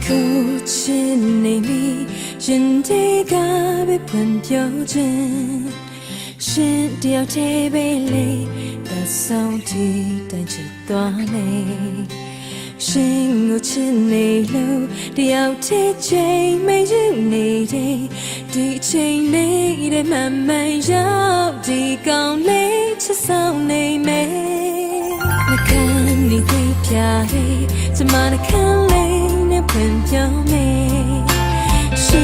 哭泣你咪，人的个被困标准，是掉铁背里的手提单只多累，心我吃你路，掉铁追没有你的，地情你的慢慢绕，地高你吃手你美，那看你会飘黑，怎么能看累？朋友美，是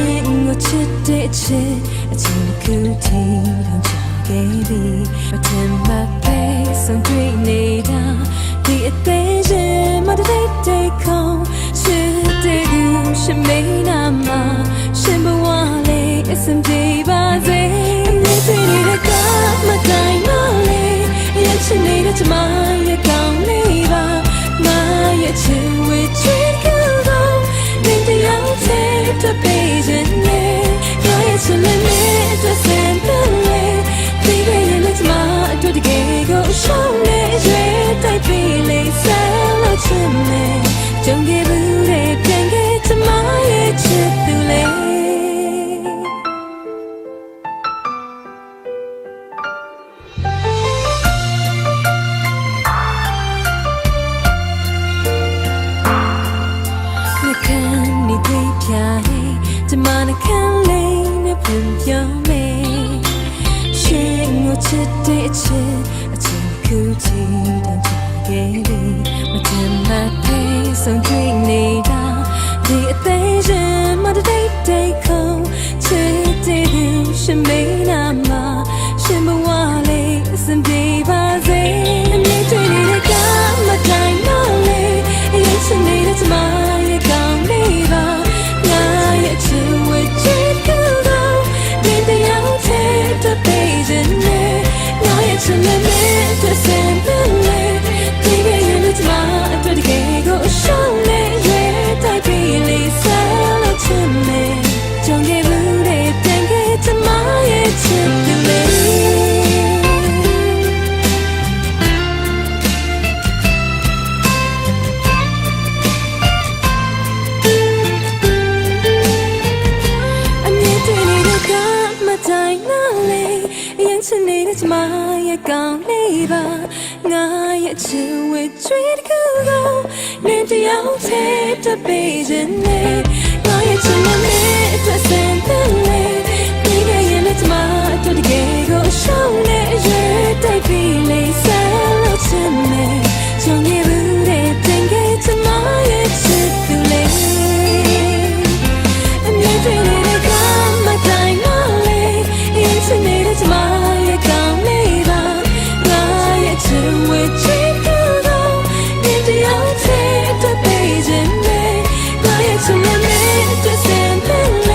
我吃的吃，请你哭啼让嫁给你，我天马背送对你的，第一对日马的对对空，是对路是没那么，是不忘嘞，也是对吧？最你对你的歌嘛在哪里？也是你的怎么也搞你吧，那也只为追。这背着你，我也成了你这三分泪，你被眼泪怎么都得给我受累，绝对比泪散了真美，总给不得变给怎么也吃不累。我看你对飘。怎么能看累那朋友美？是我吃对吃，请哭泣当嫁给你，我天马配送对你的，第一对人马的对对空，吃对路是没那么，是不瓦累，是对吧？最你对你的干嘛在哪里？也是你的怎么也搞你吧。只为追个到，面对要贴的背着你，我也成了你的三分泪，你别眼泪怎么都得给我受累，越带比例散了真美，总给不得变给怎么也吃不累。在哪里？眼前你的怎么也搞你吧？我也只为追的孤高，面对要贴的背着你，我也成了你的三分泪，你的眼泪怎么都得给我受累，越带比泪散了真美，总也不得变给怎么也吃不累。面对你的干嘛在哪？是你的怎么也搞你吧，我也只为追不到，面对要贴的背着你，我也成了你的三分泪，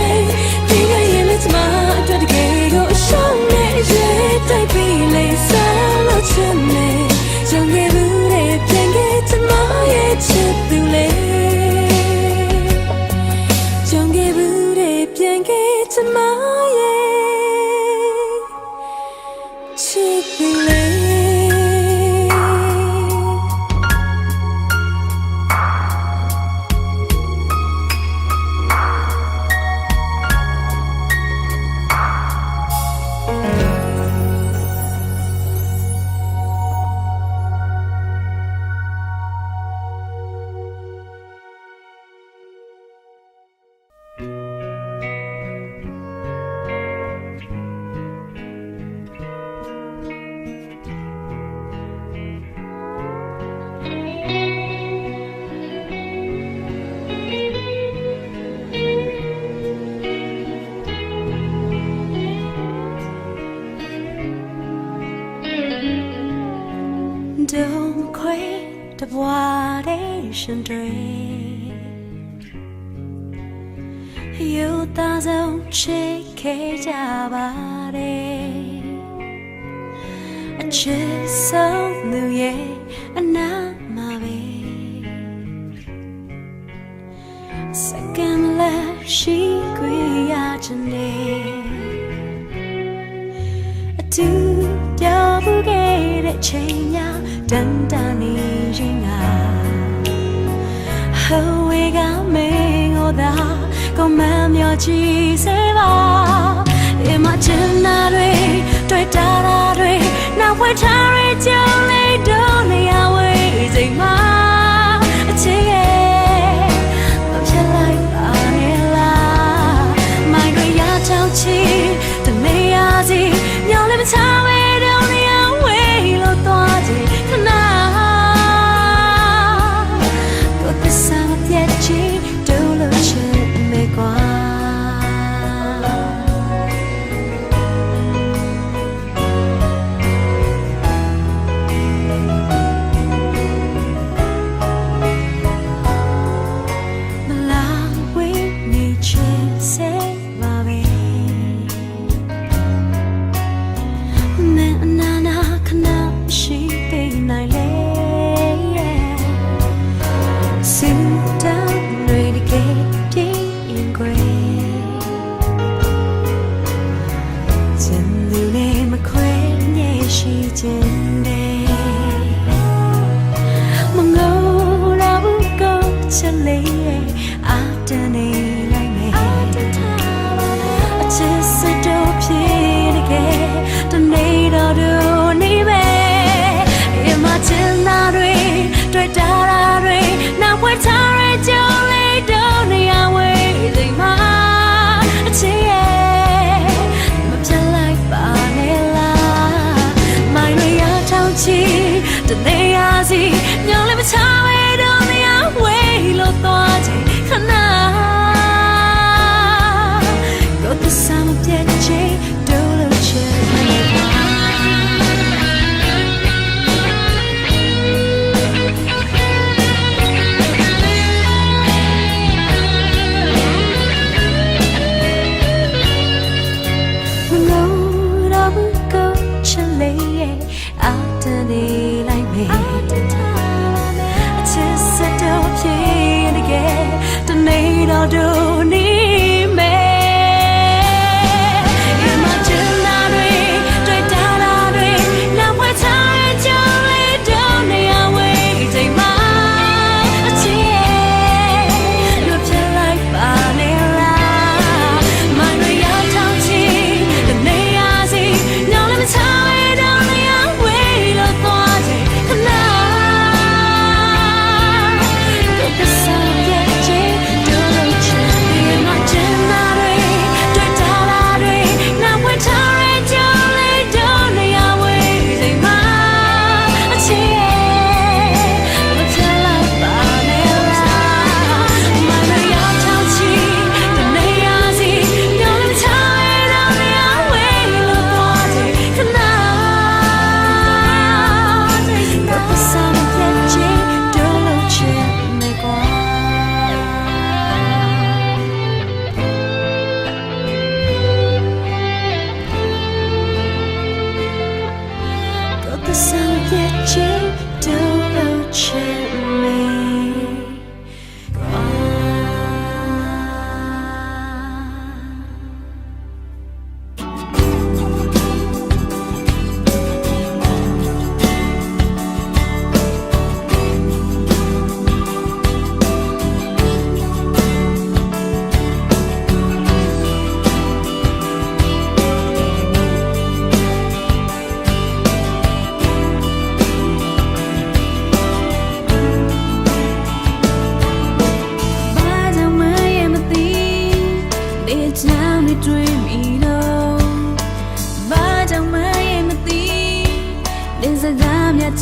你的眼泪怎么都得给我受累，越带比泪散了真美，总也不得变给怎么也吃不累，总也不得变给怎么也。đông khuấy đập qua để sân trời yêu ta dấu chế khe cha ba đê chế sống lưu ye anh na mà về sẽ kem là shi quý ya chân đê tu cho bu ghê để chơi nhau dan ta ni riêng à hầu ga mê ကိုမှန်မျောကြည့်စေပါဒီမှာချင်တာတွေတွေ့တာတွေနောက်ဝဲထားရကြလေးတော့နေရဝေးစိတ်မှာအချစ်ရဲ့မဖြစ်လိုက်ပါနဲ့လားမိုင်းရရချောင်းချီတနေရစီညောင်းလည်းမချဝဲတော့နေရဝေးလို့သွားကြည့်ခဏကိုသစ္စာမပြတ်ချီဒူးလို့ချင်မေကွာညောင်းလည်းမချဝဲတော့နေရဝေးလို့သွားကြည့်ခဏကိုသစ္စာမပြတ်ချင်ဒူးလို့ချင်မလို့တော့ဘူးကိုချင်လေအာတန်နေလိုက်မယ်တော်တို့နေမယ်ဒီမှာချင်တာတွေတွေ့တာတွေနောက်ဝဲချရကြလေးတော့နေရဝေးစိတ်မှာအချစ်ရဲ့လို့ဖြစ်လိုက်ပါနေလားမိုင်းရရထောင်းချီတနေရစီညောင်းလည်းမချဝဲတော့နေရဝေးလို့သွားကြည့်ခဏကိုသစ္စာပြတ်ချင်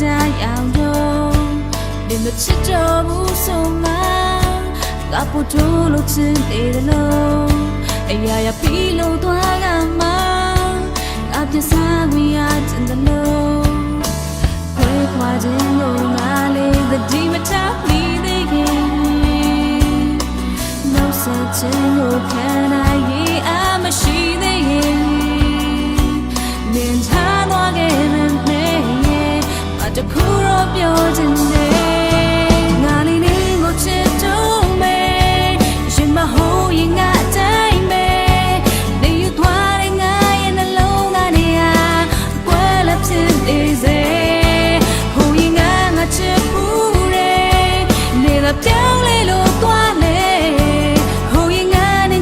ကြအောင်တော့ဒီမချစ်တော့ဘူးဆိုမှငါဖို့တို့လို့ချင်တယ်လို့အရာရာပြီးလို့သွားကမှငါပြစားဝင်ရတဲ့လို့ခွဲခွာခြင်းလို့ငါလေးသတိမထားမိသေးခင်နောက်ဆက်ခြင်းကိုခံနိုင်ရင်အမရှိသေးရင်နင်ထားတော့ခဲ့မယ်တခုတော့ပြောချင်တယ်ငါလေးလေးကိုချစ်တော့မယ်ရှင်မဟုတ်ရင်ငါတိုင်းပဲနေယူသွားတဲ့ငါရဲ့နှလုံးကနေကွယ်လက်ဖြစ်နေစေဟိုရင်ငါချစ်ဘူးတယ်နေတော့ပြောင်းလဲလို့သွားလေဟိုရင်ငါနဲ့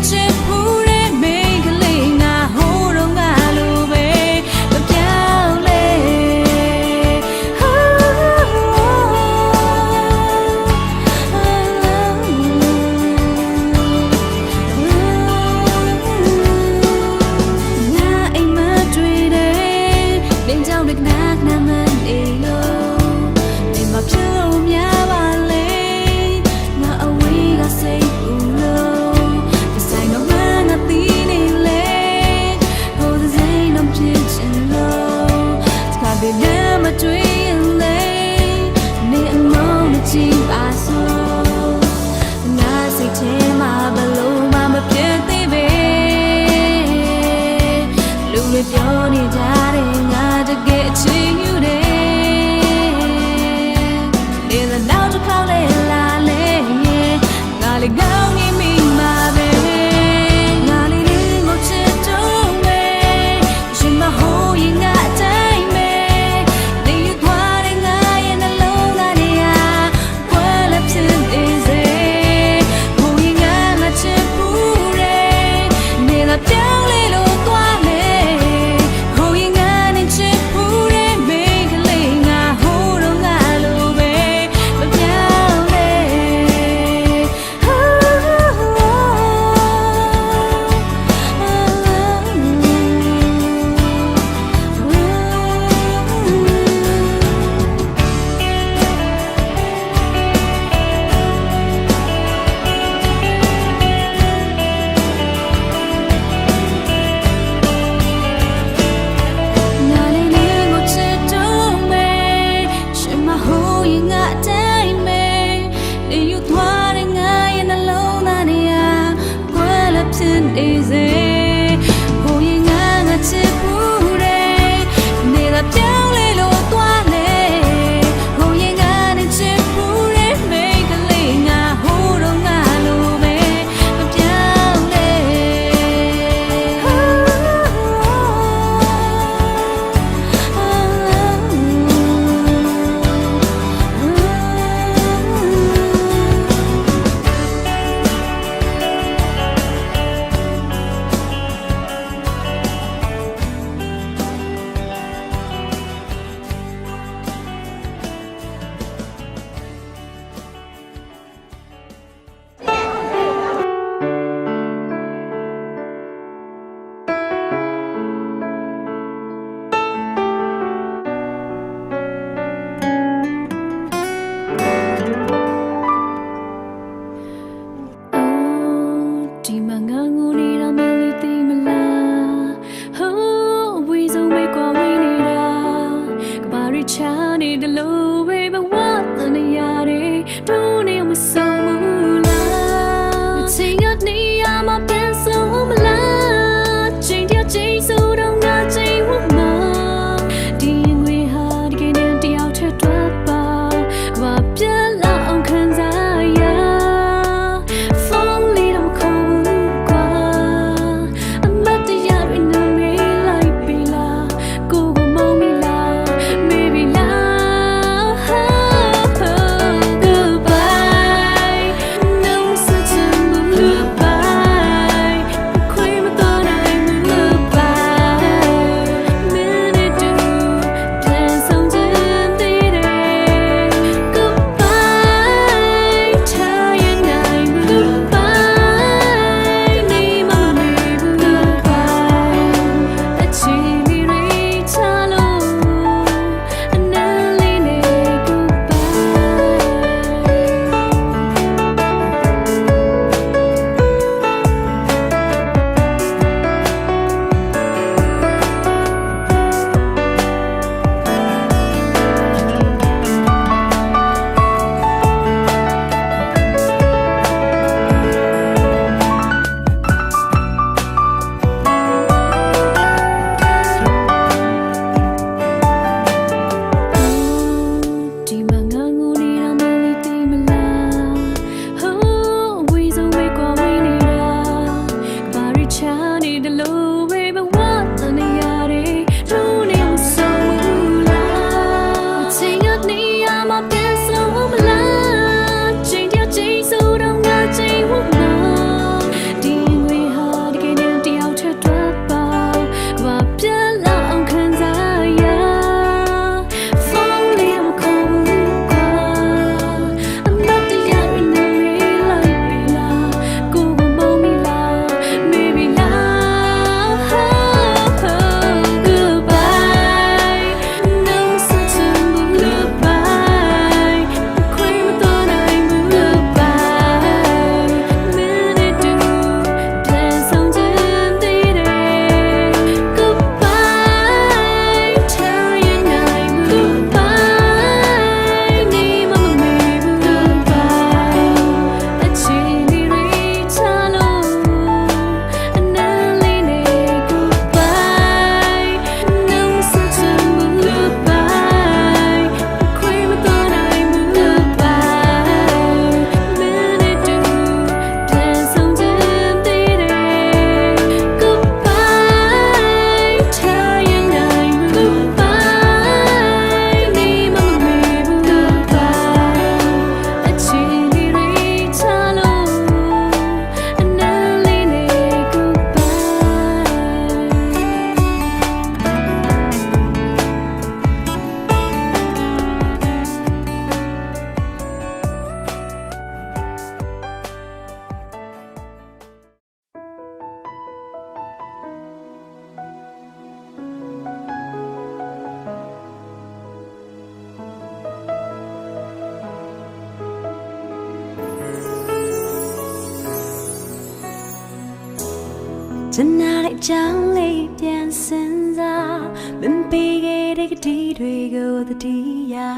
ဒီမှာငါငိုနေတာမလေးသိမလားဟိုးဝေဆုံးပဲကွာဝေးနေတာကဘာရီချာနေတယ်လို့ပဲဘဝတန်ရရတယ်ဒူးနေမဆုံးဘူးလားချင်ရနေရမှာပြန်ဆုံးမလားချိန်တည်းချိန်ဆိုတော့ငါချိန်ဝမဒီငွေဟာဒီကနေ့တယောက်ထက်တွက်ပါကဘာပြလာအောင်ခံစားရ真那里将里变身在，门闭给这个地推过的地呀，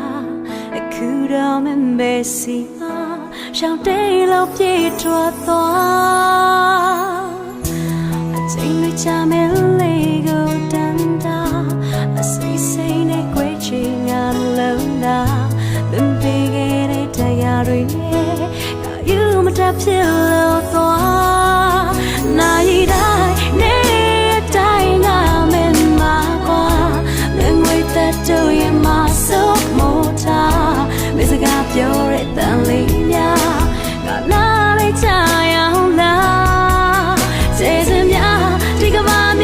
哭到门被洗啊，上对老别抓到，情侣家没里个等到，谁谁那归情安冷呐，门闭给这呀对耶，他有么着偏了多。那一代，那一代我们马qua，能为他就也马手摸他，每次gặp nhau để tận lý nha，我哪里这样啦？这怎么样？这个完美。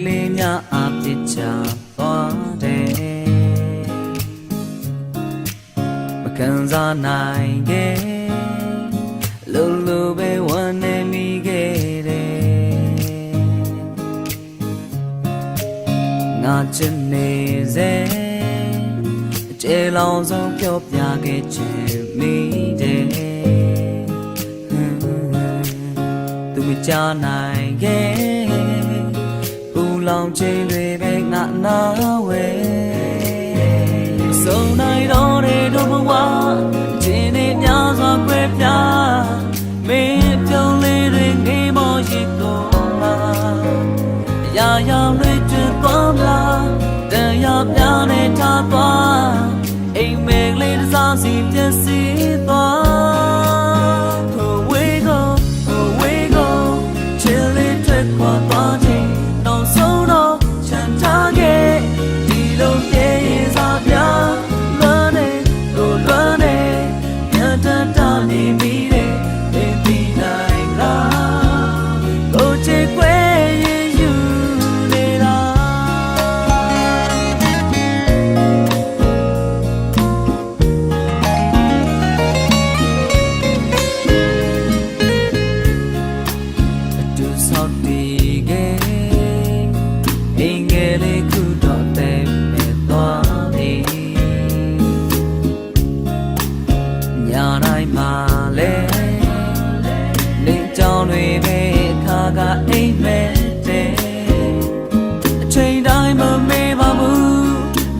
လေးများအပြစ်ချသွားတယ်မခံစားနိုင်ခဲ့လုံးလုံးပဲဝမ်းနေမိခဲ့တယ်ငါချစ်နေစေအကျေလောင်ဆုံးပြောပြခဲ့ချင်မိတယ်သူမကြားနိုင်ခဲ့ဘူးလောင်ခြင်းတွေပဲငါနာဝဲစုံနိုင်တော့တဲ့တို့ဘဝခြင်းတွေများစွာကွဲပြားမင်းပြုံးလေးတွေငေးမောရှိကုန်လားအရာရာတွေကျွတ်သွားလားတရားပြနဲ့ထားသွားအိမ်မဲကလေးတစ်စားစီပြည့်စည်သွား Away go away go ချစ်လေးထွက်ခွာသွားခြင်းနောက်ဆုံးတော့ချမ်းသာခဲ့ဒီလိုပြေးရင်စားပြလွမ်းနေကိုလွမ်းနေညတတနေမိတယ်နေပြီးနိုင်လားကိုချစ်ခွဲရင်ယူနေတာအတူဆောက်တည်ခဲ့အင်္ဂလိပ်ခုတော့တဲ့မဲ့သွားနေညတိုင်းမှာလဲနေကြောင်တွေပဲခါကအိမ်မဲ့တဲ့အချိန်တိုင်းမမေ့ပါဘူး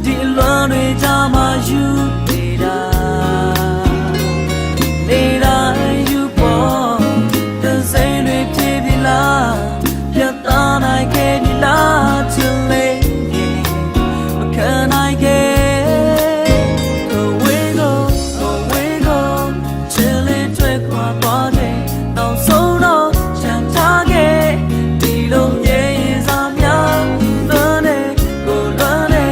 ဒီအလွမ်းတွေကြမှာယူနေတာယူပေါ်သစိမ်းတွေပြေးပြီလားပြတ်သားနိုင်ခဲ့ပြီလားချစ်လေးမခံနိုင်ခဲ့ Away go away go ချစ်လေးထွက်ခွာသွားတယ်နောက်ဆုံးတော့ချမ်းသာခဲ့ဒီလိုမြေရင်စားများလွမ်းနေကိုလွမ်းနေ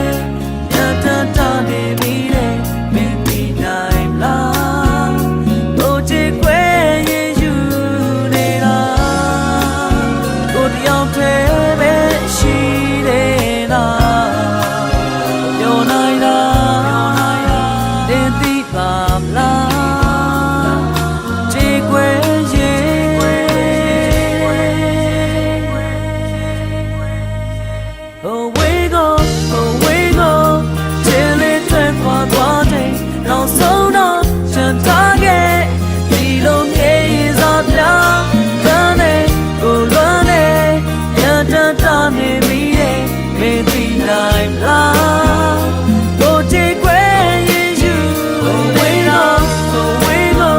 ညတတနေမိတယ်မင်းပြီးနိုင်လားကိုချစ်ခွဲရင်ယူနေတာကိုတယောက်တည်းပဲရှိတယ်လားပြောနိုင်လားတင်သိပါမလားချစ်ခွဲရင် Away go away go ချစ်လေးထွက်ခွာသွားတယ်နောက်ဆုံးတော့ချမ်းသာခဲ့ဒီလိုမြေရင်စားပြလွမ်းနေကိုလွမ်းနေညတတနေမိတယ်မင်းသိနိုင်လားကိုချစ်ခွဲရင်ယူ Away go away go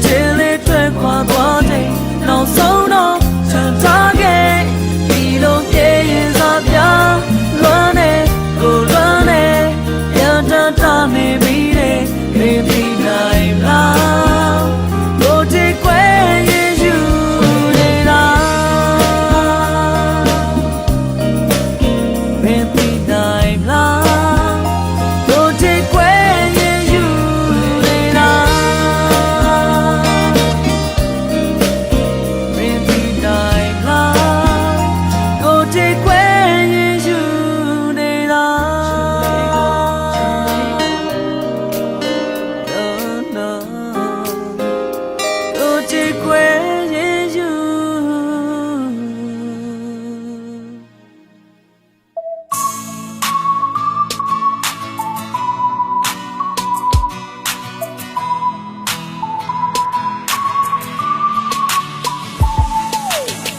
ချစ်လေးထွက်ခွာသွားတယ်နောက်ဆုံးတော့ချမ်းသာခဲ့ဒီလိုမြေရင်စားပြလွမ်းနေကိုလွမ်းနေညတတနေမိတယ်မင်းသိနိုင်လားကိုချစ်ခွဲရင်ယူနေတာမင်းသိနိုင်လားကိုချစ်ခွဲရင်ယူနေတာမင်းသိနိုင်လားကိုချစ်ခွဲရင်ယူနေတာ No, no. ကိုချစ်ခွဲရင်ယူ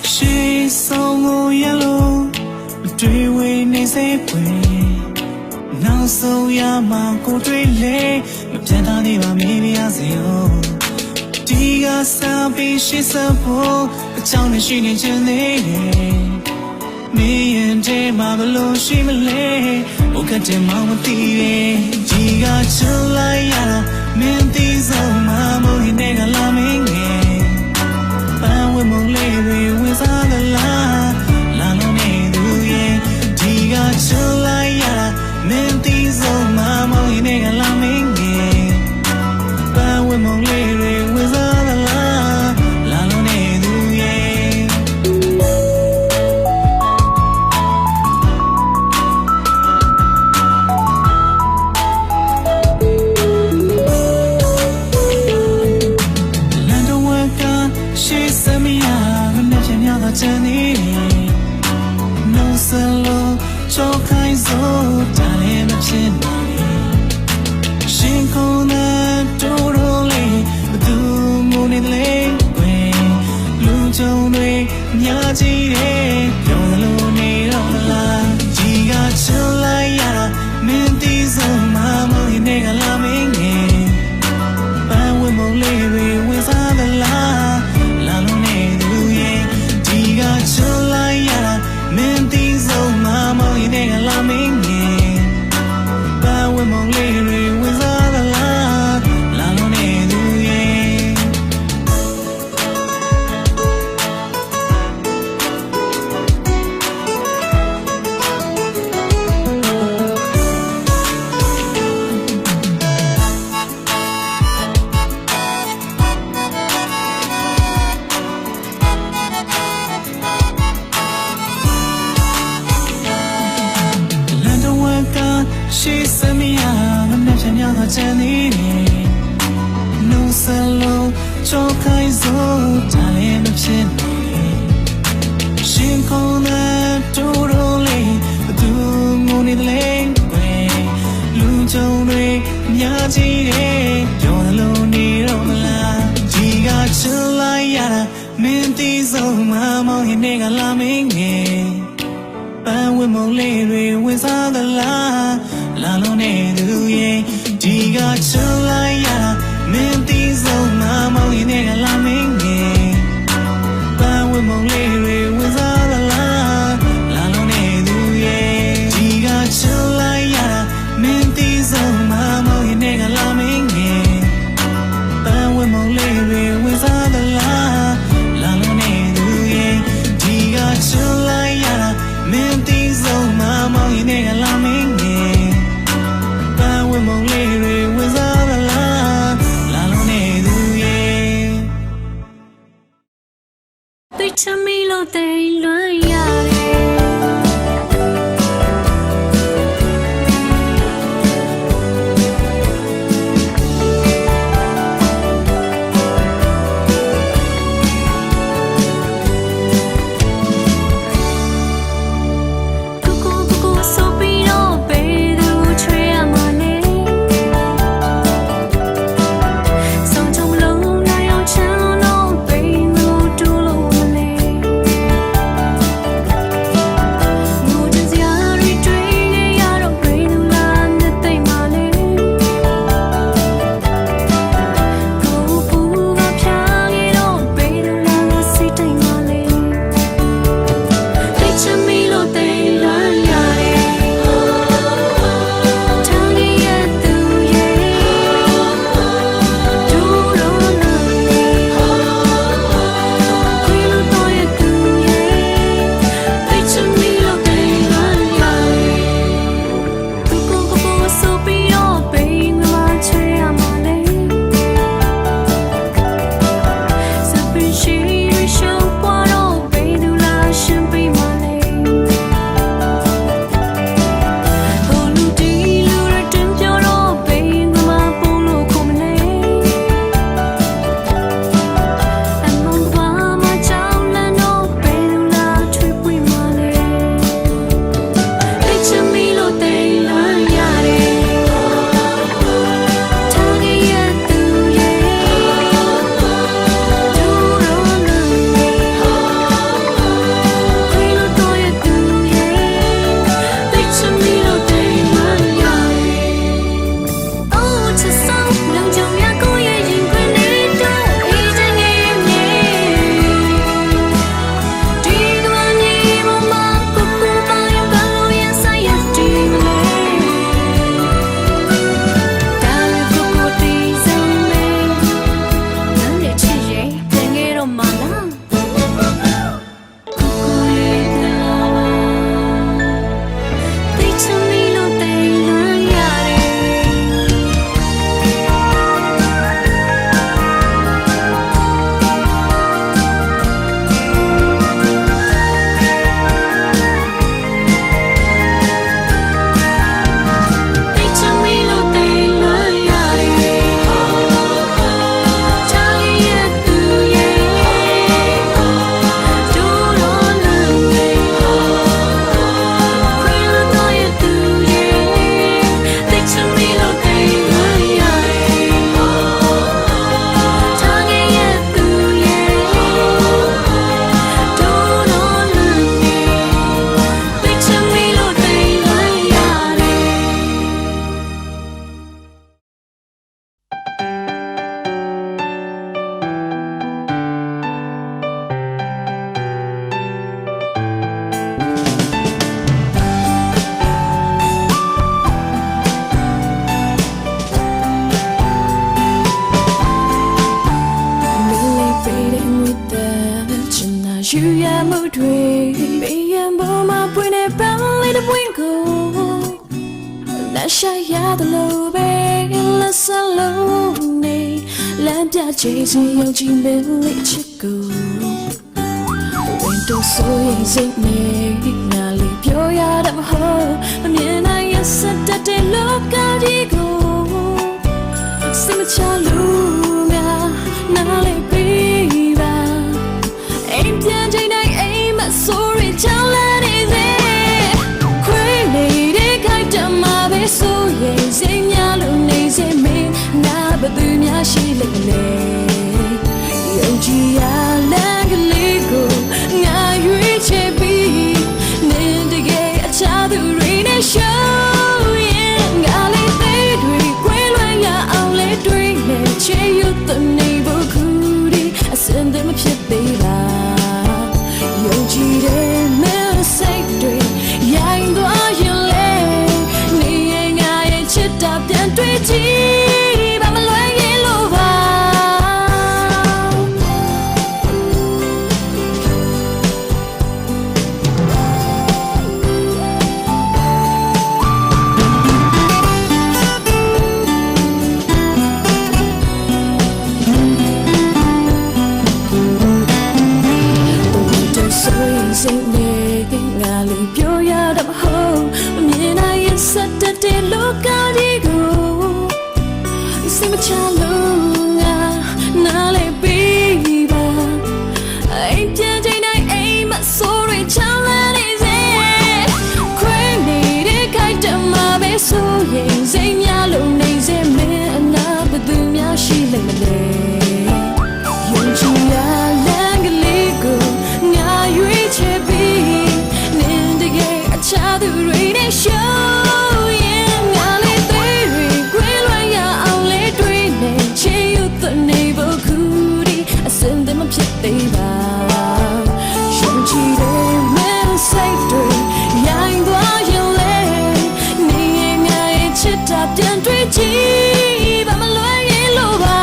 She so yellow, dream we need say now so ya ma go dream me pianta ni ba maybe I see you Diga sa be she so po a chang ni shi ni chen nei me yin de ma ba lo shi me le o ka de ma ma ti ye Diga chun lai ya min ti so ma mo hi ne ga la me nge Ban with my lady with all the la no need to ye Diga chula ya menti so mama ine ga la mingi Ban with my lady with all the la no need to ye ကြောက်ခိုင်းစို့တာလည်းမဖြစ်နိုင်ရှင်ခုန်တဲ့တိုးတိုးလေးဘသူငုံနေလေကွယ်လူကြုံတွေများကြီးတယ်ပြောသလိုနေတော့လားဒီကချစ်လိုက်ရတာမင်းတီးစုံမမင်းနဲ့ကလာမင်းငယ်ပန်းဝင်မလေးတွေဝင်စားသလားလာလို့နေသူရဲ့ဒီကချစ်လိုက်ရတာမင်းတီးစုံမမင်းနဲ့ကလာမင်းငယ်ပန်းဝင်မလေးတွေဝင်စားသလားလာလို့နေသူရဲ့ရှိစမီယာမနဲ့ပြန်ရောက်တဲ့ချန်နေနုစလုံးကြောက်ခိုင်းစို့တာလည်းမဖြစ်နိုင်ရှင်ခုန်တဲ့တိုးတိုးလေးဘသူငုံနေတယ်လေကွယ်လူကြုံတွေများကြီးတယ်ပြောသလိုနေတော့မလားဒီကချစ်လိုက်ရတာမင်းတီးစုံမမောင်ရင်နဲ့ကလာမင်းငယ်ပန်းဝင်မလေးတွေဝင်စားသလားလာလို့နေသူရဲ့ဒီကချစ်လိုက်ရတာမင်းတီးစုံမမောင်ရင်နဲ့ကလာမင်းငယ်ပန်းဝင်မလေးတွေဝင်စားသလားလာလို့နေသူရဲ့ဒီကချစ်လိုက်ရတာမင်းတီးစုံမမောင်ရင်နဲ့ကလာမင်းငယ်ပန်းဝင်မလေးတွေဝင်စားသလားလာလို့နေသူရဲ့ဒီကချစ်လိုက်ရတာမင်းတီးစုံမမောင်ရင်နဲ့ကလာမင်းငယ်ပန်းဝင်မလေးတွေဝင်စားသလားလာလို့နေ ရှာရသလိုပဲလက်စလုံးနေလမ်းပြချေစီယုံကြည်မဲ့လေးချစ်ကိုဝင်တော့ဆိုရင်စိတ်နဲ့ငါလေးပြောရတာမဟုတ်အမြင်နိုင်ရစတဲ့တဲ့လောကကြီးကိုစိတ်မချလို့ငါနားလေးပြီးပါအိမ်ပြန်ချိန်တိုင်းအိမ်မဆိုးရင်ချောင်းလဲနေစေခွေးနေတဲ့ခိုက်တမှာပဲဆိုရင်စိတ်များလို့နေစေမင်းငါဘယ်သူများရှိလိမ့်လဲယုံကြည်ရလမ်းကလေးကိုငါရွေးချယ်ပြီးနေတကယ်အခြားသူတွေနဲ့ရှေားရင်ငါလေးသေးတွေကွဲလွန်ရအောင်လဲတွေးနေချေယူတဲ့နေဖို့ခုဒီအစင်တွေမဖြစ်သေးလားယုံကြည်တဲ့မဲစိတ်တွေရိုင်းသွားရင်လေနေရင်ငါရဲ့ချစ်တာပြန်တွေ့ကြည့်ဘာမလွယ်ရင်လို့ပါစိတ်နဲ့ငါလေးပြောရတာမဟုတ်အမြင်နိုင်ရစတဲ့လောကကြီးကိုစိတ်မချလို့ငါနားလေးပြီးပါအိမ်ပြန်ချိန်တိုင်းအိမ်မဆိုးရချမ်းလာနေစေခွေးနေတဲ့ခိုက်တမှာပဲဆိုရင်စိတ်များလို့နေစေမင်းအနာဘယ်သူများရှိလိမ့်မလဲယုံကြည်ရလမ်းကလေးကိုငါရွေးချယ်ပြီးနင်တကယ်အခြားသူတွေနဲ့ရှေားရင်ငါလေးသေးတွေကွဲလွန်ရအောင်လဲတွေးနေချေယူတဲ့နေဖို့ခုဒီအစင်တွေမဖြစ်သေးပါယုံကြည်တဲ့မဲစိတ်တွေရိုင်းသွားရင်လေနေရင်ငါရဲ့ချစ်တာပြန်တွေ့ကြည့်ဘာမလွယ်ရင်လို့ပါ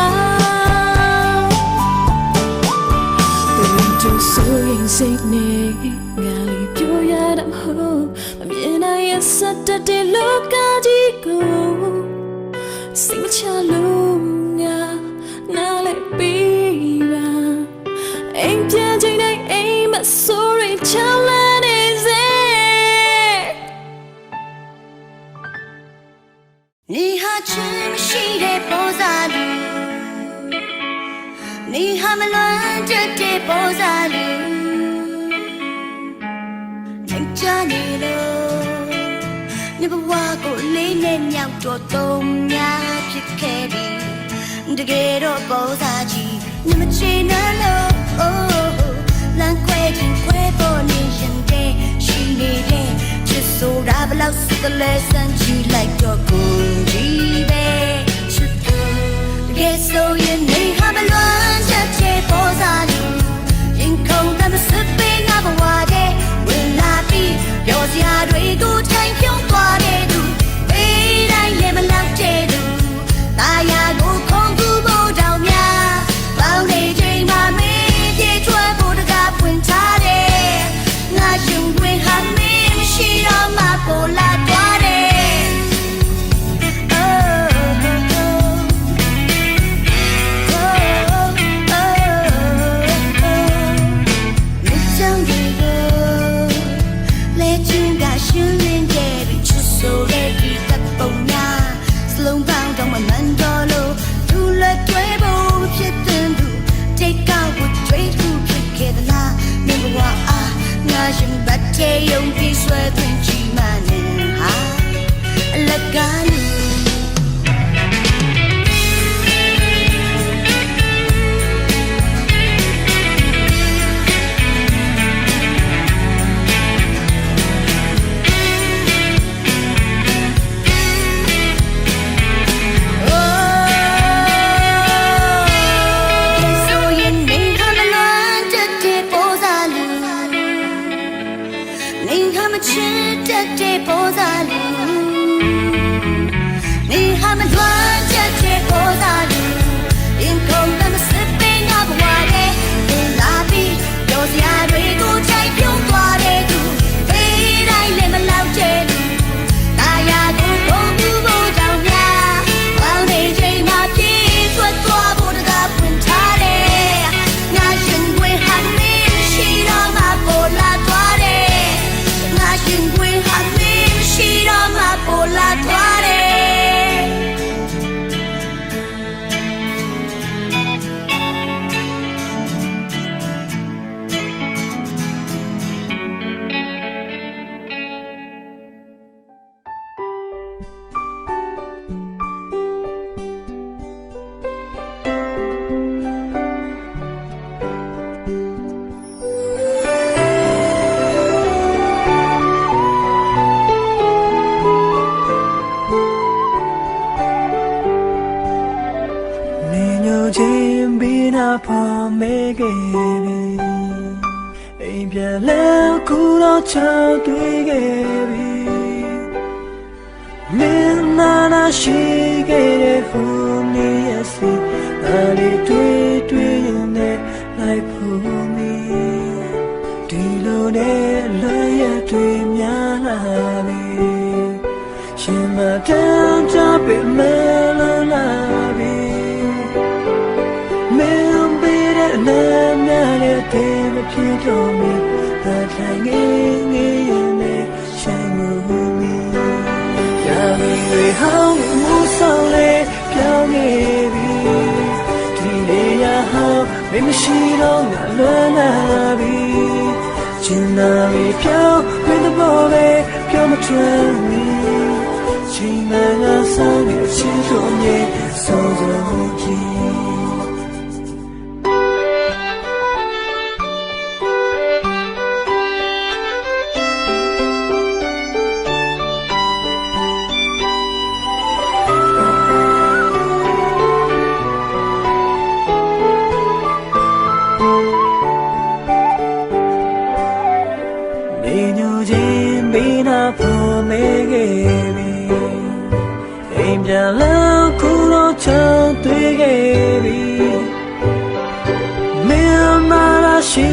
ဆိုရင်စိတ်နဲ့ငါလေးပြောရတာမဟုတ်အမြင်နိုင်ရစတဲ့လောကကြီးကိုစိတ်မချလို့ငါနားလေးပြီးပါအိမ်ပြန်ချိန်တိုင်းအိမ်မဆိုးရင်ချမ်းလာနေစေ你哈真是的波萨鲁，你哈没乱着的波萨鲁，听着你了，你不话过你那鸟做东呀皮开比，这个罗波萨吉，你们去哪了？哦，难怪听怪波你现在是你的。So rap老死的来生气来做公鸡呗，是的，给所有你还没乱着接波萨鲁，因口他们是被那不话的，为哪比表下对古太平多的路，未来也没了解路，大家我空谷不着面，往内这嘛没得全部的个分叉的，我兄弟还没。需要马波拉多的，哦哦哦哦。ခုတော့ချောင်းတွေ့ခဲ့ပြီမင်းနာရှိခဲ့တဲ့ဟိုနေရစီဒါလေးတွေ့ရင်လည်းလိုက်ဖို့မီဒီလိုနဲ့လွှဲရတွေ့များလာပြီရှင်မတမ်းကြပဲမလို့လာပြီမင်းပေးတဲ့နာမည်နဲ့တည်းမဖြစ်တော့မီဒါထိုင်ငယ်ရင်လည်းဆိုင်မှုမီရာမီတွေဟောင်းမှုဆောင်လေပြောင်းနေပြီဒီနေရာဟောင်းမမရှိတော့ငါလွမ်းလာပြီချင်နာပြီပြောင်းမင်းတို့ပဲပြောမထွန်းမီချိန်မှန်ကဆောင်ရချင်တော့မြေဆုံးဆုံးကြီးပြန်လာခုတော့ချောင်းတွေ့ခဲ့ပြီမင်းမာလာရှိ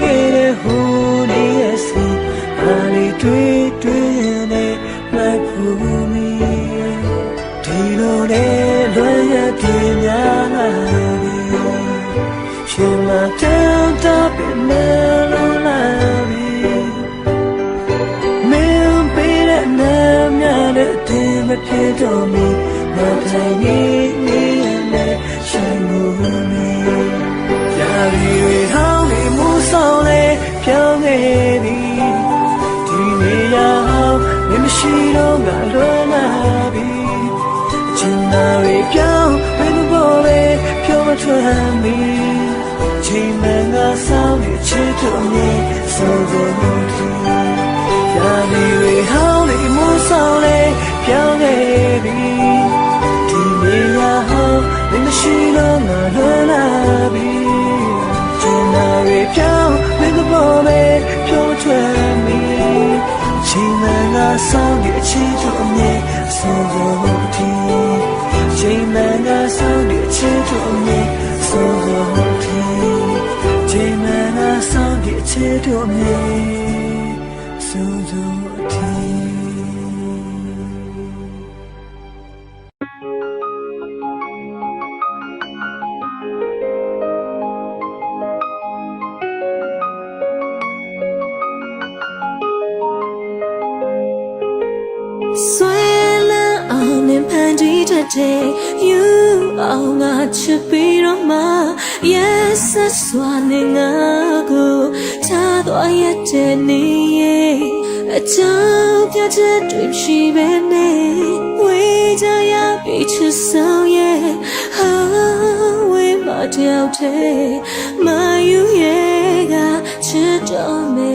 ခဲ့တဲ့ဟိုနေရစီအားလေးတွေ့နေလိုက်ဖို့မီဒီလိုနဲ့လွှဲရတဲ့များလာပြီရှင်မတမ်းတော့ပဲမလို့လာပြီမင်းပေးတဲ့နာမည်နဲ့အတင်းမဖြစ်တော့မီမထိုင်နေနဲ့ဆိုင်မှုမီရာရီတွေဟောင်းနေမှုဆောင်လေပြောင်းနေပြီဒီနေရာဟောင်းမရှိတော့ငါလွမ်းလာပြီချင်နာတွေပြောင်းဘယ်လိုပဲပြောမထွန်းမီချိန်မှန်ကဆောင်ရချစ်တော့မြေဆုံးဆုံးဒီရာရီတွေဟောင်းနေမှုဆောင်လေပြောင်းနေပြီမရှိတော့ငါလွမ်းလာပြီချင်နာတွေပြောင်းမင်းတို့ပဲပြောထွန်းမီချိန်မှန်ကဆောင်ရချစ်တော့အမြဲဆုံးဆုံးဒီချိန်မှန်ကဆောင်ရချစ်တော့အမြဲဆုံးဆုံးဒီချိန်မှန်ကဆောင်ရချစ်တော့အမြဲဆုံးဆုံးဒီyou all got to be on my yes that's one thing I go tell I yet a job get a dream she been wait I be to so yeah how we might out my you yeah chit on me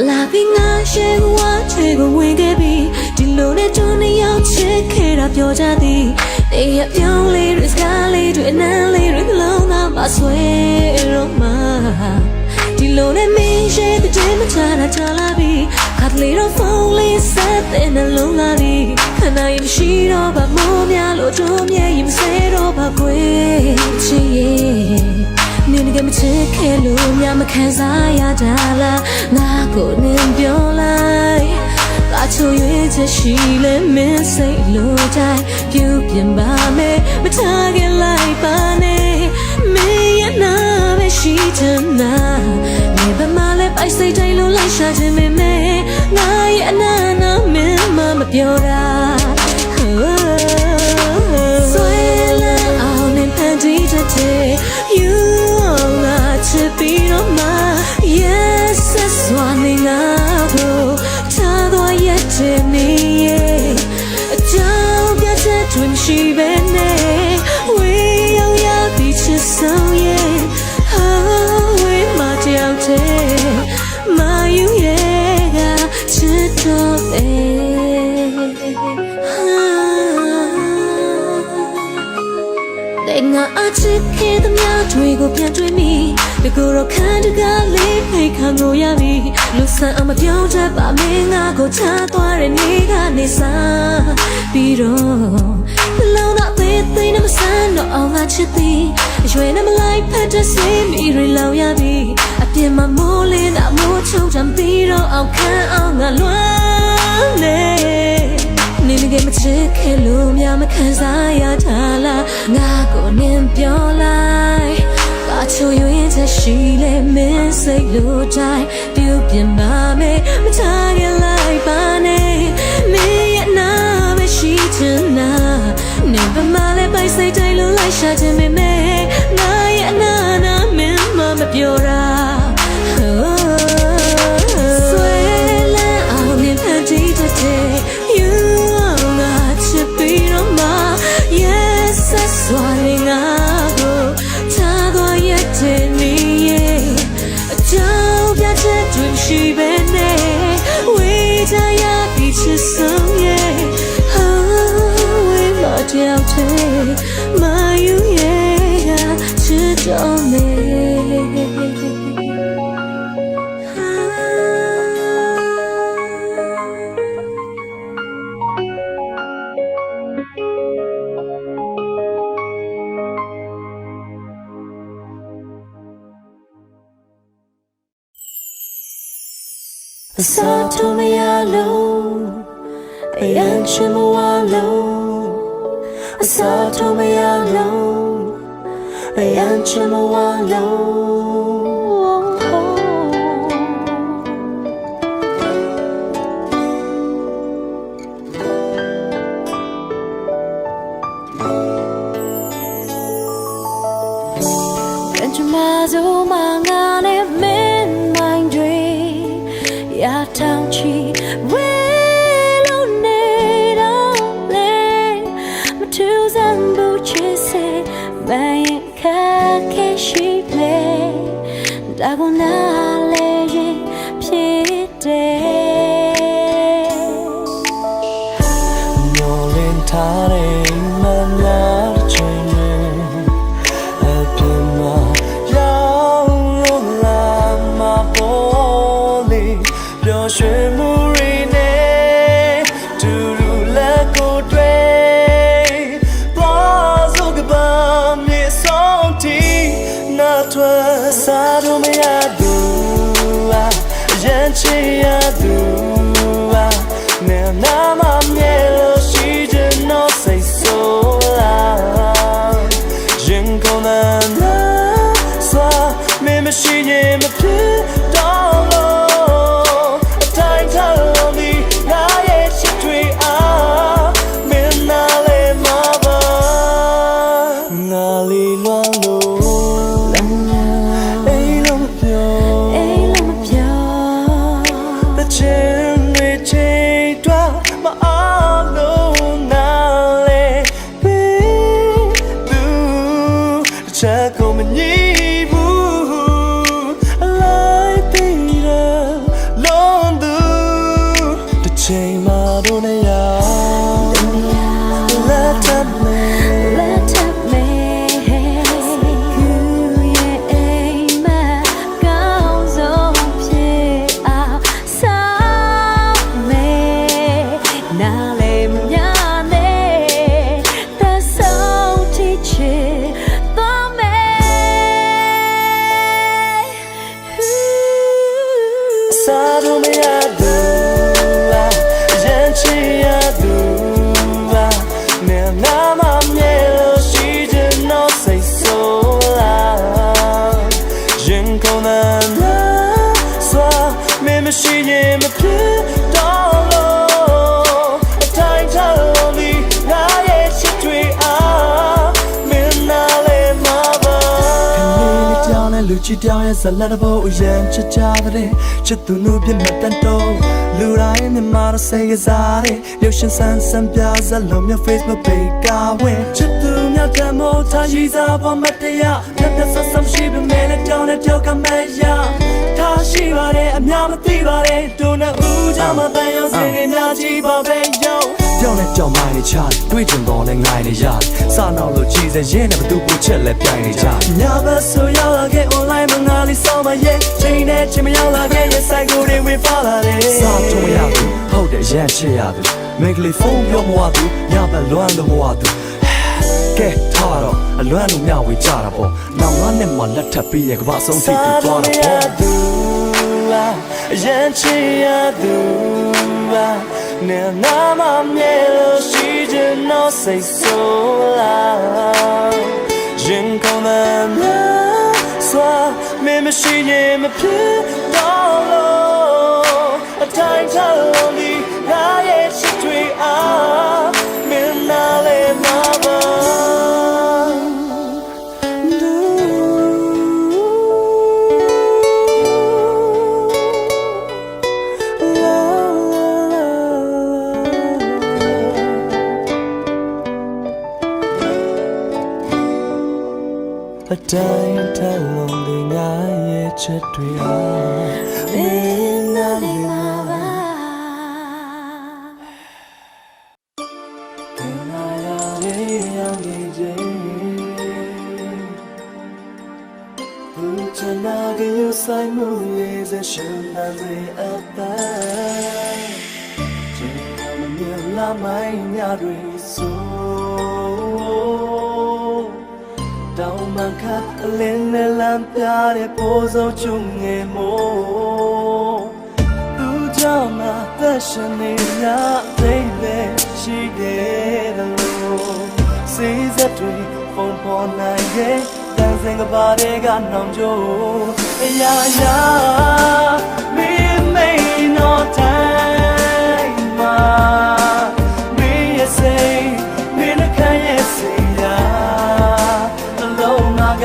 la pinga she what take away get beဒီလိုနဲ့တွန်းနေရောက်ချစ်ခဲ့တာပြောကြသည်နေရပြောင်းလေးတွေစကားလေးတွေအနမ်းလေးတွေလုံးသားမဆွဲတော့မှဒီလိုနဲ့မင်းရှိတဲ့တဲမချတာချလာပြီခါလေးတော့ဖုန်းလေးဆက်တဲ့နှလုံးလာပြီခဏရင်ရှိတော့ဗမိုးများလို့တွန်းမြဲရင်မဆဲတော့ပါကွယ်ချစ်ရဲ့နင်းကမချစ်ခဲ့လို့များမခံစားရကြလားငါကိုနင်းပြောလိုက်အချို့ရွေးချက်ရှိလဲမင်းစိတ်လိုတိုင်းပြုပြင်ပါမယ်မထားခင်လိုက်ပါနဲ့မင်းရနာပဲရှိချင်တာနေပါမလဲပိုက်စိတ်တိုင်းလို့လိုက်ရှာချင်ပေမဲ့ငါရဲ့အနာနာမင်းမပြောတာဆွဲလန်းအောင်နဲ့ဖန်တီးတတ်တဲ့ you all got to be on my yes that's one thing I go me a job gets a dream she been we all ya beaches so yeah how we might out my you yeah chit up they nga a chit ke the mya dwe ko pyan dwe mi တကူတော့ခန်းတကားလေးဖိတ်ခံလို့ရပြီလူဆန်အောင်မပြောတတ်ပါမင်းငါကိုချသွားတဲ့နေ့ကနေစားပြီးတော့လုံးတော့သေးသေးနဲ့မဆန်းတော့အောင်ငါချစ်သည်အရွယ်နဲ့မလိုက်ဖက်တဲ့စေးမိရီလောက်ရပြီအပြင်မှာမိုးလင်းတာမိုးချုပ်တံပြီးတော့အောင်ခံအောင်ငါလွမ်းနေနေငယ်မချစ်ခဲ့လို့များမခံစားရထားလားငါကိုနင်ပြောလိုက်ဘာချိုးရင်ချက်ရှိလဲမင်းစိတ်လို့တိုင်းပြုတ်ပြင်ပါမယ်မချခဲ့လိုက်ပါနဲ့မင်းရဲ့နာမရှိချင်နာနေပါမလဲပိုက်စိတ်တိုင်းလို့လိုက်ရှာချင်ပေမဲ့ငါရဲ့အနာနာမင်းမပြောတာဆွဲလန်းအောင်မြင်ဖန်တီးတဲ့ You are not to be on my yes that's why I go ထားသွားရတဲ့နေ့အကြောင်းပြချက်တွေရှိပဲနဲ့ဝေးကြရပြီးချစ်ဆုံးရဲ့ဝေးမတယောက်တည်းမယူရဲ့ချစ်တော်မေစာထုံးမရလို့အရန်ချင်မဝလို့စာထုံးမရလို့အရန်ချင်မဝလို့ကန်ချမဇိုမငါနဲ့မင်းမိုင်းတွေရထောင်ချီဝဲလို့နေတော့လေမထူးစမ်းဘူးချစ်စေမရင်ခက်ခဲရှိလေဒါကနာလေရင်ဖြစ်တယ်နော်လင်းထားတဲ့မများချင်အပြင်မှာရောက်လို့လာမှာပေါ်လေပျော်ရွှင်မှုတွေနဲ့တူတူလက်ကိုတွေ့သွားစို့ကပါမြေဆုံးတီနာထွက်စားလို့မရဘူးရန်ချင်ရသူနဲ့နာမမြဲလို့ရှိတဲ့နော်စိတ်ဆိုးလားရင်ကုန်တဲ့စွာမင်းမရှိရင်မဖြစ်တော့လို့အတိုင်းထားလို့ဒီငါရဲ့ချစ်တွေမင်းနာလေမပါငါလေးလွမ်းလို့အိမ်လုံးပြောthe chin we change to my all na le be du cha ko ma ni bu lai ti ra lon du the chain ma do na ya let up me Sado me adu, yan chi adu, ne nama mielo shi de no say so la, yin kona la, swa me shi ye me pi dolo, a time tali na ye shi tui me na le ma ba. Kani down and luchi down as a lot of yan cha cha de. ချစ်သူတို့ပြတ်မဲ့တန်တော့လူတိုင်းမြန်မာတော့စိတ်ကစားတယ်ရုပ်ရှင်ဆန်းဆန်းပြစလုံးမြ Facebook page ကဝင်ချစ်သူများတမို့ထားရည်စားပေါ်မတရားပြတ်ဆက်ဆံရှိပေမဲ့လည်းတောင်းတဲ့ကြောက်ကမဲ့ရထားရှိပါတယ်အများမသိပါတယ်တို့နဲ့ဦးကြမှာတန်ရုံစင်တွေများကြီးပါပဲ yo ပြောင်းတဲ့ ကြောင့်မိုင်းနေချတွေ့ကြုံတော့လဲငိုင်းနေရတယ်စာနောက်လို့ကြည်စရင်နဲ့ဘသူပိုချက်လဲပြိုင်နေကြညဘက်ဆိုရောက်လာခဲ့ online မှာငါလေးစောင်းမရဲ့ချိန်နဲ့ချိန်မရောက်လာခဲ့ရဲ့ဆိုင်ကိုတွေဝင်ပါလာတယ်စာထုံးရသူဟုတ်တယ်ရန်ချစ်ရသူမိန်းကလေးဖုန်းပြောမဝသူညဘက်လွမ်းလို့မဝသူကဲထားတော့အလွမ်းလို့မျှဝေကြတာပေါ့နောက်ငါနဲ့မှလက်ထပ်ပြီးရကဘာဆုံးထိတူသွားတာပေါ့ရန်ချစ်ရသူနဲ့နာမမြဲလို့ရှိချင်တော့စိတ်ဆိုးလားရင်ကောင်းတဲ့မြတ်စွာမင်းမရှိရင်မဖြစ်တော့လို့အတိုင်းချလုံးဒီငါရဲ့ချစ်တွေအားမင်းနာလေမှာပါအတိုင်းထလုံးဒီငါရဲ့ချစ်တွေအားမင်းနာလေမှာပါတင်လာရတဲ့ရောက်နေခြင်းဘူးချနာကယူဆိုင်မှုရဲ့စရှင်နာတွေအတိုင်းချင်မမြင်လာမိုင်းညတွေဆိုတောင်မှခတ်အလင်းနဲ့လမ်းပြတဲ့ပိုးစုံချုံငယ်မို့သူကြောင့်ငါသက်ရှင်နေရသိပဲရှိခဲ့တယ်လို့စိစက်တွေဖုန်းပေါ်နိုင်ရဲ့တန်စင်ကပါတွေကနှောင်ကြိုးအရာရာမင်းမိန်တော့တိုင်းမှာမင်းရဲ့စိတ်မင်းနဲ့ခံရဲ့စိတ်ရာက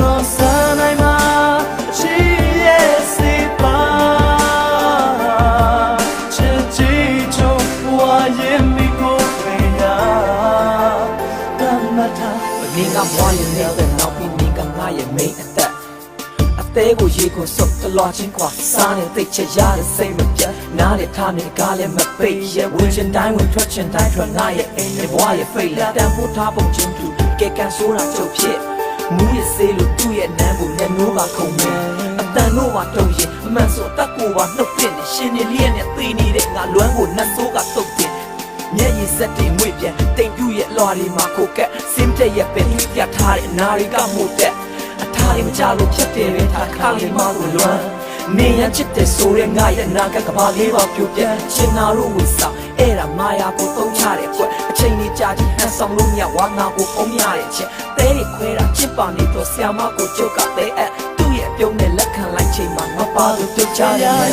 လုံးစနိုင်မှာချစ်ရဲ့စိတ်ပါချစ်ချစ်ချိုးဝါရင်မီကိုဖေးရတမတာ你ငါဘွားရဲ့နေတဲ့နောက်ပြီးနေကငါရဲ့မိတ်အသက်အသေးကိုရေကိုစုပ်တလွားချင်းကွာစားနေသိချက်ရတဲ့စိတ်မပြတ်နားနဲ့ထားနေကားလည်းမပိတ်ရဲ့ဝင်ချင်တိုင်းဝင်ထွက်ချင်တိုင်းထွက်ငါရဲ့အိမ်နဲ့ဘွားရဲ့ဖိတ်လက်တန်ဖို့ထားပုံချင်းတူကဲကန်ဆိုတာချုပ်ဖြစ်မူရစေးလို့သူ့ရဲ့နန်းကိုလက်နိုးပါခုံနေအတန်တို့ပါတုံရင်အမှန်ဆိုတက်ကိုပါနှုတ်ပြနေရှင်နေလျက်နဲ့သိနေတဲ့ငါလွမ်းကိုနှက်ဆိုးကတုတ်တင်မျက်ရည်စက်တွေငွေ့ပြန်တိမ်ပြူရဲ့လွာတွေမှာခိုကက်စင်းတဲ့ရဲ့ပင်ပြထားတဲ့အနာတွေကမို့တဲ့အထားတွေမကြလို့ဖြစ်တယ်ပဲထားခါလေးမှကိုလွမ်းနေရချစ်တဲ့ဆိုရဲငါရဲ့နာကကဘာလေးပါပြိုပြက်ရှင်နာတို့ဝီဆောင်အဲ့ဒါမာယာကိုသုံးချတဲ့ကွအချိန်လေးကြာကြီးဟန်ဆောင်လို့မြဝါနာကိုပုံရတဲ့ချက်တဲတွေခွဲတာချစ်ပါနေတော့ဆ iam မကိုကြုတ်ကတဲအသူ့ရဲ့ပြုံးနဲ့လက်ခံလိုက်ချိန်မှာငါပါလို့ပြုတ်ချရတယ်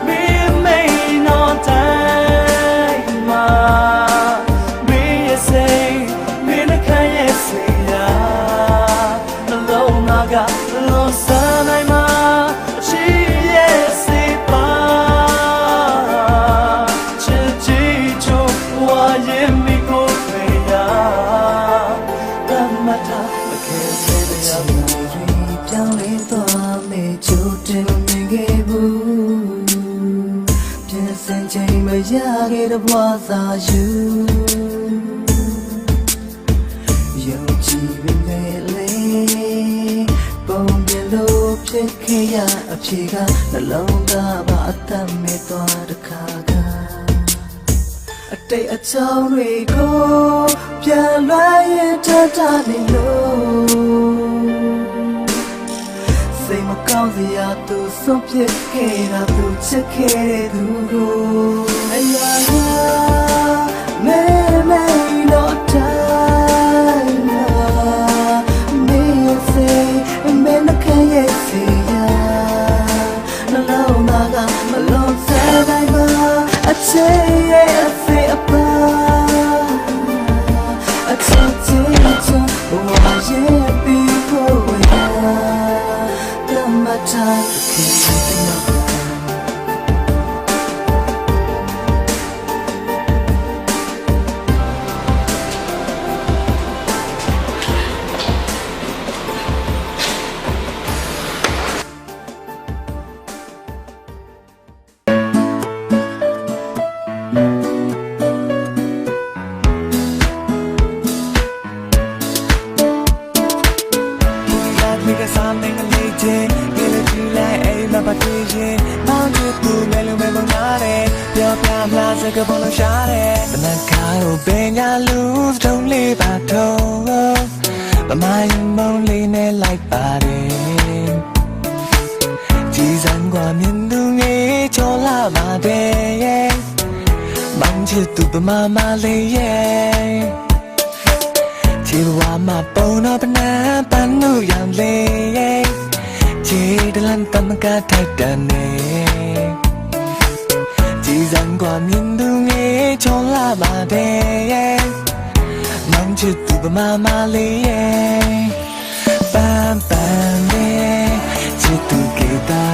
မင်းမိန်တော့တိုင်းမှာမင်းရဲ့စိတ်မင်းနဲ့ခံရဲ့စိတ်ရာနှလုံးသားကလုံးစနိုင်မှာချစ်ရဲ့စိတ်ပါချစ်ချစ်ချိုးဝါရင်မီကိုဖေးရတမတာမခဲစေတဲ့ရမရီပြောင်းလဲသွားမယ်ချိုးတင်နေခဲ့ဘူးပြန်စင်ချိန်မရခဲ့တဲ့ဘဝသာယူယုံကြည်ပေမဲ့လေပုံပြလို့ဖြစ်ခဲ့ရအဖြေကနှလုံးသားပါအသက်မဲ့သွားတခါကအတိတ်အကြောင်းတွေကိုပြန်လွှဲရင်တတ်တာနေလို့စိတ်မကောင်းစရာသူဆုံးဖြစ်ခဲ့တာသူချစ်ခဲ့တဲ့သူကိုအရာရာမဲမဲတော့တိုင်းမှာမင်းရဲ့စိတ်မင်းနဲ့ခံရဲ့စိတ်ရာနှလုံးသားကမလုံးစတိုင်းမှာအချစ်ရဲ့အစိတ်အပါအချစ်ချစ်ချစ်ဘဝရဲ့ပြီးဖို့ဝေးတမတာခင်ဗျ စကပေါ်လို့ရှာတယ်တနခါကိုပင်ညာလူတုံးလေးပါတော့မမယုံမုံလေးနဲ့လိုက်ပါတယ်ကြည်စံกว่าမြင်သူငယ်ချောလာပါတယ်မောင်ချစ်သူပမာမလေးရဲ့ချီဝါမပုံတော့ပနန်းပန်းနုရောင်လေးရဲ့ချီတလန်တမကထိုက်တန်နေကြည်စံกว่าမြင်သူငယ်ချောလာပါတယ်မောင်ချစ်သူပမာမလေးရဲ့ပန်းပန်းလေးချစ်သူကေတာ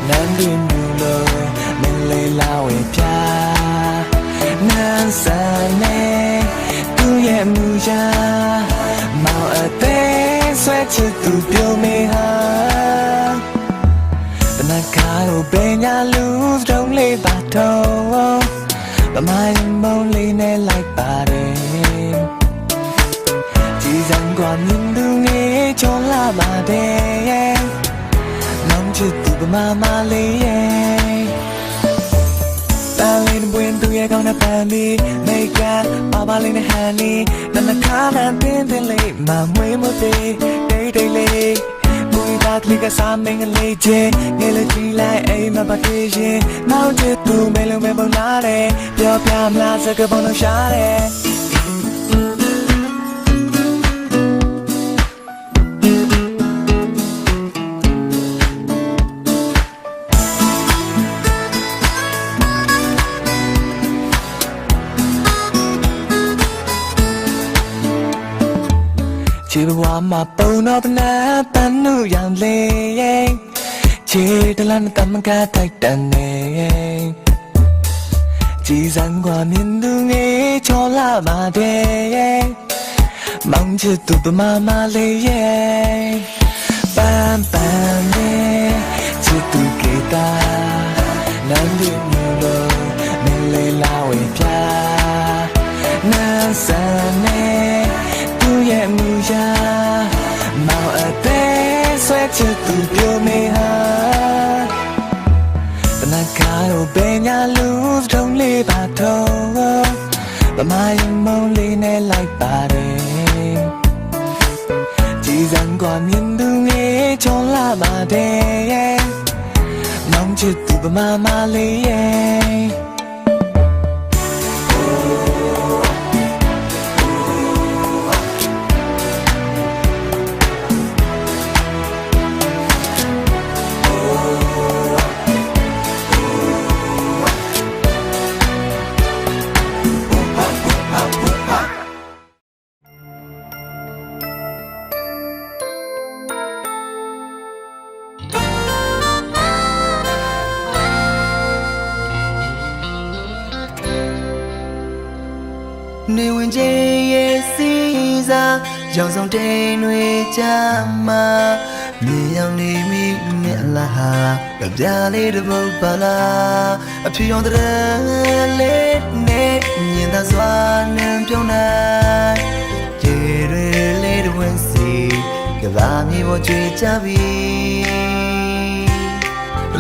နန်းဒီမူလို့မလေးလာဝေပြနန်းစံနေသူရဲ့မူရာမောင်အသေးဆွဲချစ်သူပြုံးမေဟာတနခါကိုပင်ညာလူတုံးလေးပါတော့မမယုံမုံလေးနဲ့လိုက်ပါတယ်ကြည်စံกว่าမြင်သူငယ်ချောလာပါတယ်မောင်ချစ်သူပမာမလေးရဲ့တန်လေးပွင့်သူရဲ့ကောင်းတဲ့ပန်းလေးမိတ်ကပါလေးနဲ့ဟန်လေးနနခါနဲ့တင်းတင်းလေးမမွေးမသေးတိတ်တိတ်လေးကိုယ်သားကလေးကစားမင်းကလေးချင်းငယ်လေးကြည့်လိုက်အိမ်မှာပါသေးရင်မောင်ချစ်သူမဲလုံးမဲပုံလာတယ်ပြောပြမလားစကားပုံလို့ရှာတယ်ချီဘဝမှာပုံတော့ပနန်းပန်းနုရောင်လေးချီတလန်တမကထိုက်တန်နေကြည်စံกว่าမြင်သူငယ်ချောလာပါတယ်မောင်ချစ်သူပမာမလေးရဲ့ပန်းပန်းလေးချစ်သူကေတာနန်းဒီမူလို့မလေးလာဝေပြနန်းစံနေသူရဲ့မူရာမောင်အသေးဆွဲချစ်သူပြုံးမေဟာတနခါကိုပင်ညာလူတုံးလေးပါတော့မမယုံမုံလေးနဲ့လိုက်ပါတယ်ကြည်စံกว่าမြင်သူငယ်ချောလာပါတယ်မောင်ချစ်သူပမာမလေးရဲ့နေဝင်ချင်းရဲ့စီစားရောင်စုံတိန်တွေကြမှာမြေရောင်နေမိမြက်လာဟာကြပြလေးတစ်ပုတ်ပါလားအဖြူရောင်တဲ့လေးနဲ့မြင်သာစွာနဲ့ပြုံးနိုင်ကျေတွေလေးတစ်ဝင်းစီကြပါမြေပေါ်ကြွေကြပြီ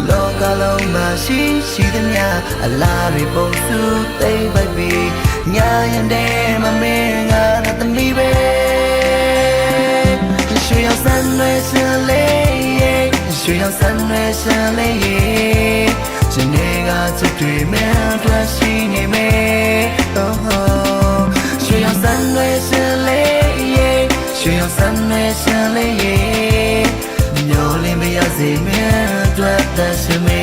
လောကလုံးမှာရှိသမျှအလားတွေပုံစုသိမ့်ပိုက်ပြီးညာရင်တဲမမင်းငါနဲ့သမီးပဲရွှေရောင်စံရွှေရှင်လေးရွှေရောင်စံရွှေရှင်လေးရှင်နေကချစ်တွေမင်းတို့ရှိနေမေရွှေရောင်စံရွှေရှင်လေးရွှေရောင်စံရွှေရှင်လေးမျောလင်းမရစေမင်းတို့တတ်ရှိမေ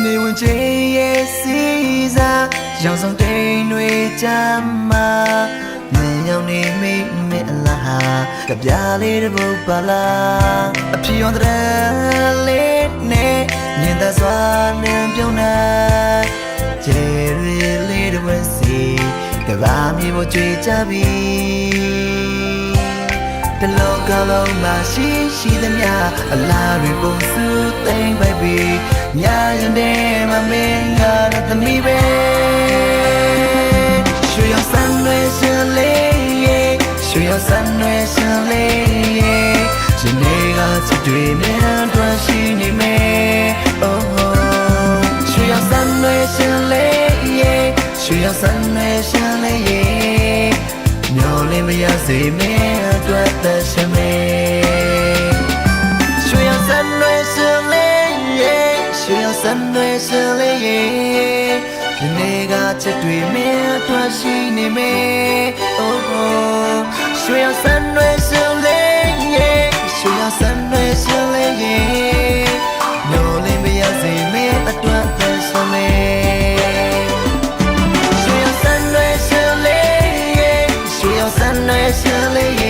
နေဝင်ချင်းရဲ့စီစားရောင်စုံတိန်တွေကြမှာမြင်ရောက်နေမိမအလားကြပြလေးတစ်ပုတ်ပါလားအဖြူရောင်တဲ့လေးနဲ့မြင်သာစွာနဲ့ပြုံးနိုင်ကျေရီလေးတစ်ဝက်စီကဘာမြေပေါ်ကြွေကြပြီ တလောကလုံးမှာရှိသမျှအလားတွေပုံစုသိမ့်ပိုက်ပြီးညာရင်တဲ့မမင်းကလည်းသမီးပဲရွှေရောင်စံတွေရှင်လေးရွှေရောင်စံတွေရှင်လေးရှင်တွေကချစ်တွေနဲ့တွေ့ရှိနေမယ် oh ရွှေရောင်စံတွေရှင်လေးရွှေရောင်စံတွေရှင်လေးမျောလင်းမရစေမယ့်အတွက်သက်ရှင်မယ်ရွှေရောင်စံတွေရှင်လေးရွှေရောင်စံတွေရှင်လေးဒီနေ့ကချစ်တွေနဲ့တွေ့ရှိနေမယ် oh ရွှေရောင်စံတွေရှင်လေးရွှေရောင်စံတွေရှင်လေးမျောလင်းမရစေမယ့်အတွက်သက်ရှင်မယ်ရွှေရောင်စံတွေရှင်လေးရွှေရောင်စံတွေရှင်လေး